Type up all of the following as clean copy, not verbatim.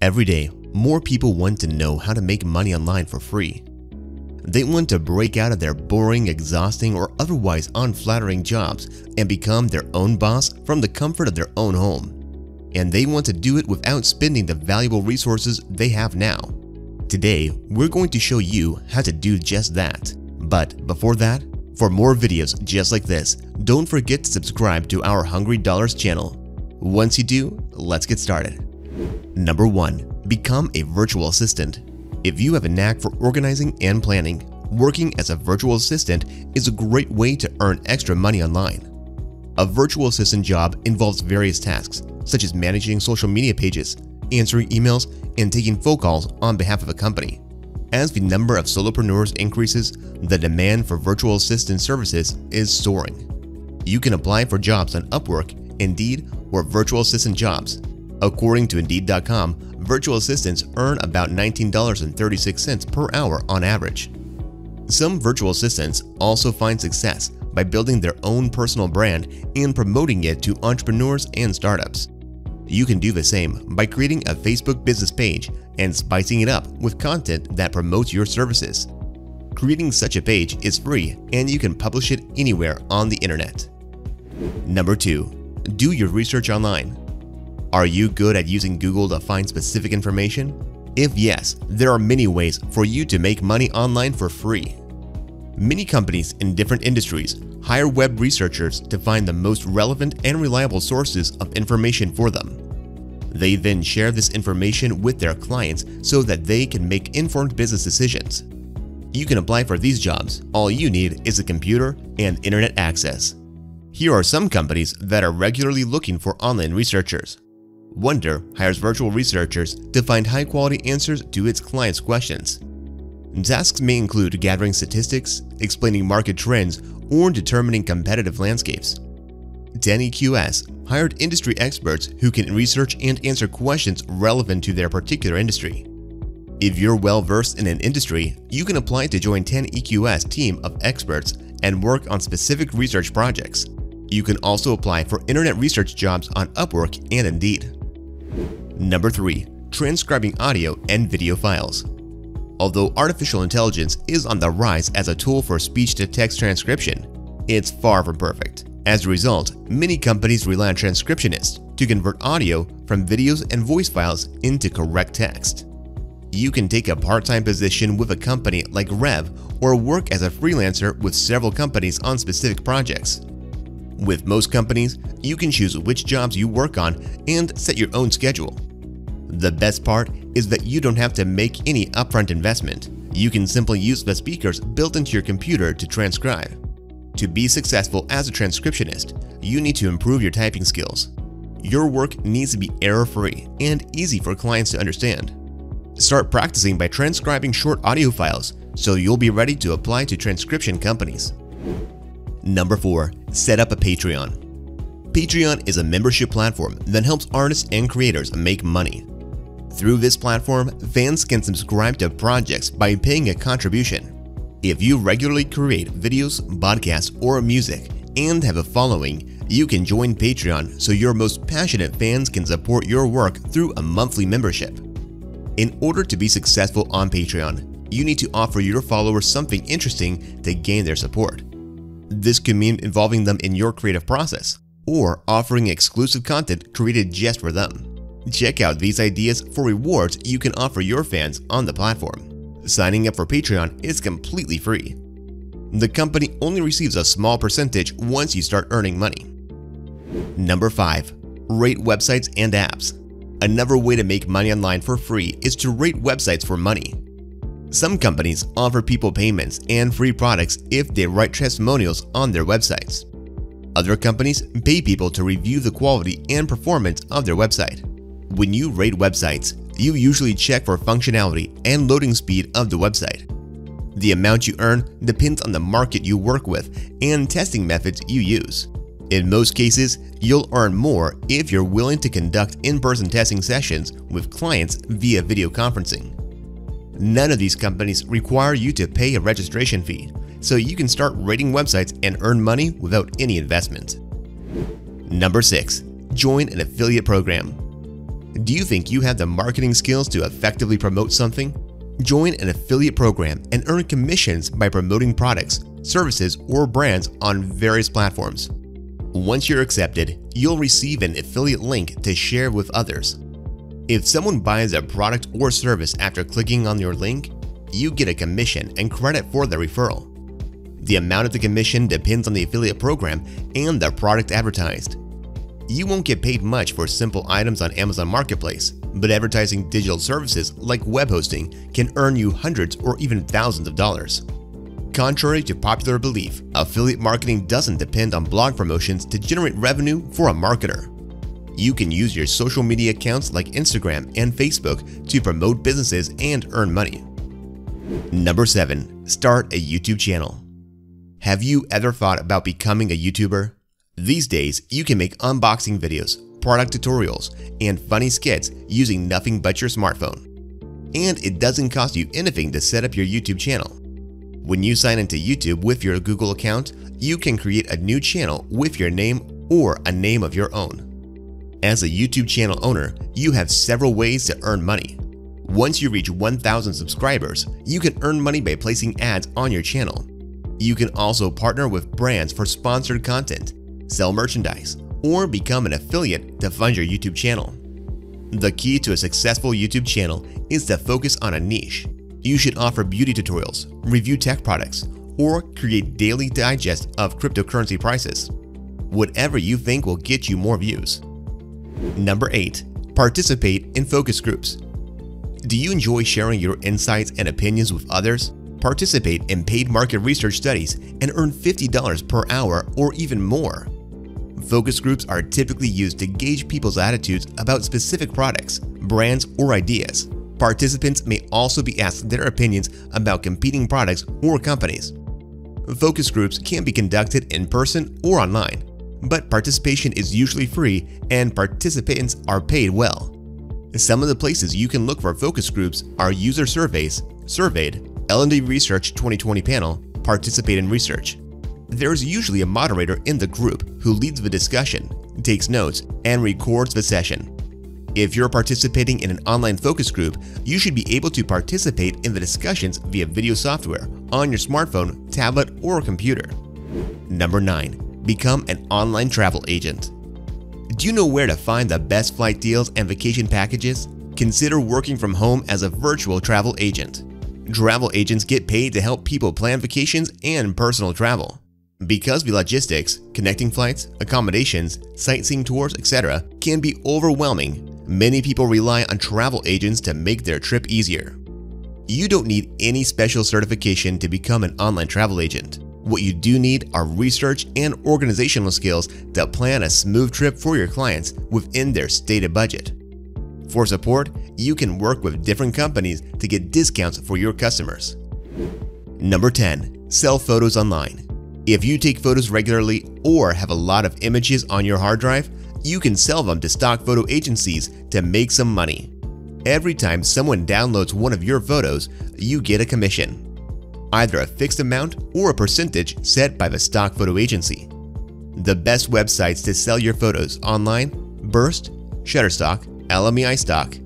Every day, more people want to know how to make money online for free. They want to break out of their boring, exhausting, or otherwise unflattering jobs and become their own boss from the comfort of their own home. And they want to do it without spending the valuable resources they have now. Today, we're going to show you how to do just that. But before that, for more videos just like this, don't forget to subscribe to our Hungry Dollars channel. Once you do, let's get started. Number 1. Become a virtual assistant. If you have a knack for organizing and planning, working as a virtual assistant is a great way to earn extra money online. A virtual assistant job involves various tasks, such as managing social media pages, answering emails, and taking phone calls on behalf of a company. As the number of solopreneurs increases, the demand for virtual assistant services is soaring. You can apply for jobs on Upwork, Indeed, or virtual assistant jobs. According to Indeed.com, virtual assistants earn about $19.36 per hour on average. Some virtual assistants also find success by building their own personal brand and promoting it to entrepreneurs and startups. You can do the same by creating a Facebook business page and spicing it up with content that promotes your services. Creating such a page is free and you can publish it anywhere on the internet. Number 2. Do your research online. Are you good at using Google to find specific information? If yes, there are many ways for you to make money online for free. Many companies in different industries hire web researchers to find the most relevant and reliable sources of information for them. They then share this information with their clients so that they can make informed business decisions. You can apply for these jobs. All you need is a computer and internet access. Here are some companies that are regularly looking for online researchers. Wonder hires virtual researchers to find high-quality answers to its clients' questions. Tasks may include gathering statistics, explaining market trends, or determining competitive landscapes. 10EQS hired industry experts who can research and answer questions relevant to their particular industry. If you're well-versed in an industry, you can apply to join 10EQS team of experts and work on specific research projects. You can also apply for internet research jobs on Upwork and Indeed. Number 3. Transcribing audio and video files. Although artificial intelligence is on the rise as a tool for speech-to-text transcription, it's far from perfect. As a result, many companies rely on transcriptionists to convert audio from videos and voice files into correct text. You can take a part-time position with a company like Rev or work as a freelancer with several companies on specific projects. With most companies, you can choose which jobs you work on and set your own schedule. The best part is that you don't have to make any upfront investment. You can simply use the speakers built into your computer to transcribe. To be successful as a transcriptionist, you need to improve your typing skills. Your work needs to be error-free and easy for clients to understand. Start practicing by transcribing short audio files so you'll be ready to apply to transcription companies. Number 4. Set up a Patreon. Patreon is a membership platform that helps artists and creators make money. Through this platform, fans can subscribe to projects by paying a contribution. If you regularly create videos, podcasts, or music and have a following, you can join Patreon so your most passionate fans can support your work through a monthly membership. In order to be successful on Patreon, you need to offer your followers something interesting to gain their support. This could mean involving them in your creative process or offering exclusive content created just for them. Check out these ideas for rewards you can offer your fans on the platform. Signing up for Patreon is completely free. The company only receives a small percentage once you start earning money. Number 5. Rate websites and apps. Another way to make money online for free is to rate websites for money. Some companies offer people payments and free products if they write testimonials on their websites. Other companies pay people to review the quality and performance of their website. When you rate websites, you usually check for functionality and loading speed of the website. The amount you earn depends on the market you work with and testing methods you use. In most cases, you'll earn more if you're willing to conduct in-person testing sessions with clients via video conferencing. None of these companies require you to pay a registration fee, so you can start rating websites and earn money without any investment. Number 6. Join an affiliate program. Do you think you have the marketing skills to effectively promote something? Join an affiliate program and earn commissions by promoting products, services, or brands on various platforms. Once you're accepted, you'll receive an affiliate link to share with others. If someone buys a product or service after clicking on your link, you get a commission and credit for the referral. The amount of the commission depends on the affiliate program and the product advertised. You won't get paid much for simple items on Amazon Marketplace, but advertising digital services like web hosting can earn you hundreds or even thousands of dollars. Contrary to popular belief, affiliate marketing doesn't depend on blog promotions to generate revenue for a marketer. You can use your social media accounts like Instagram and Facebook to promote businesses and earn money. Number 7. Start a YouTube channel. Have you ever thought about becoming a YouTuber? These days, you can make unboxing videos, product tutorials, and funny skits using nothing but your smartphone. And it doesn't cost you anything to set up your YouTube channel. When you sign into YouTube with your Google account, you can create a new channel with your name or a name of your own. As a YouTube channel owner, you have several ways to earn money. Once you reach 1,000 subscribers, you can earn money by placing ads on your channel. You can also partner with brands for sponsored content, sell merchandise, or become an affiliate to fund your YouTube channel. The key to a successful YouTube channel is to focus on a niche. You should offer beauty tutorials, review tech products, or create daily digests of cryptocurrency prices. Whatever you think will get you more views. Number 8. Participate in focus groups. Do you enjoy sharing your insights and opinions with others? Participate in paid market research studies and earn $50 per hour or even more. Focus groups are typically used to gauge people's attitudes about specific products, brands, or ideas. Participants may also be asked their opinions about competing products or companies. Focus groups can be conducted in person or online, but participation is usually free and participants are paid well. Some of the places you can look for focus groups are User Surveys, Surveyed, L&D Research 2020 Panel, Participate in Research. There is usually a moderator in the group who leads the discussion, takes notes, and records the session. If you're participating in an online focus group, you should be able to participate in the discussions via video software on your smartphone, tablet, or computer. Number 9. Become an online travel agent. Do you know where to find the best flight deals and vacation packages? Consider working from home as a virtual travel agent. Travel agents get paid to help people plan vacations and personal travel. Because the logistics, connecting flights, accommodations, sightseeing tours, etc. can be overwhelming, many people rely on travel agents to make their trip easier. You don't need any special certification to become an online travel agent. What you do need are research and organizational skills to plan a smooth trip for your clients within their stated budget. For support, you can work with different companies to get discounts for your customers. Number 10. Sell photos online. If you take photos regularly or have a lot of images on your hard drive, you can sell them to stock photo agencies to make some money. Every time someone downloads one of your photos, you get a commission. Either a fixed amount or a percentage set by the stock photo agency. The best websites to sell your photos online: Burst, Shutterstock, LME iStock.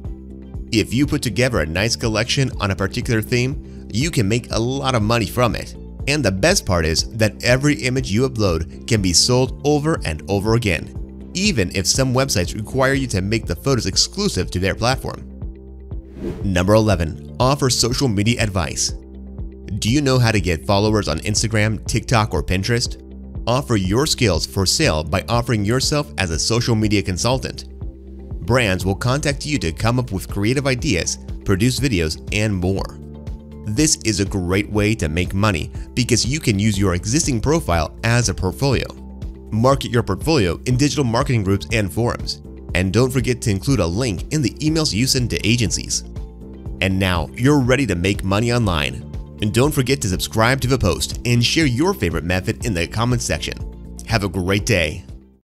If you put together a nice collection on a particular theme, you can make a lot of money from it. And the best part is that every image you upload can be sold over and over again, even if some websites require you to make the photos exclusive to their platform. Number 11. Offer social media advice. Do you know how to get followers on Instagram, TikTok, or Pinterest? Offer your skills for sale by offering yourself as a social media consultant. Brands will contact you to come up with creative ideas, produce videos, and more. This is a great way to make money because you can use your existing profile as a portfolio. Market your portfolio in digital marketing groups and forums. And don't forget to include a link in the emails you send to agencies. And now you're ready to make money online. And don't forget to subscribe to the post and share your favorite method in the comments section. Have a great day.